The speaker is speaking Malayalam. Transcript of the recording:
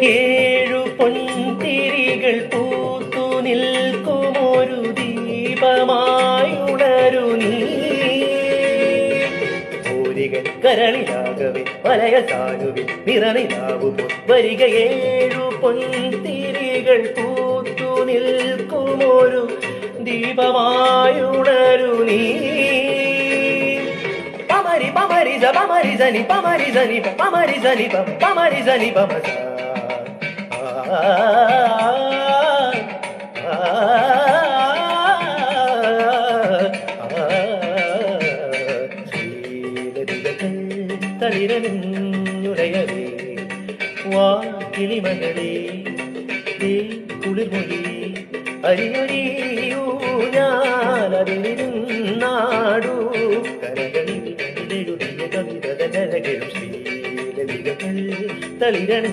ഏഴു പൊൻതിരികൾ പൂത്തു നിൽക്കുമൊരു ദീപമായുണരു നീ. പൂരികൾ കരളിലാകവേ വലയ സാനുവിൽ നിറനിലാവു വരിക. ഏഴു പൊൻതിരികൾ പൂത്തു നിൽക്കുമൊരു ദീപമായുണരു നീ. പമരി പമരി ജ പമരി ജനി പമരി ജനി പമരി ജനി പമരി ജനി പമസ. തളിരനുരയവേ വാ കിളിമകളേ കുളിർമൊഴി അരിയൊഴിയൂ ഞാനതിരുന്നാടൂ. കരകളിൽ എഴുതിയ കവിതകൾ ശ്രീലലിതകൾ തളിരൻ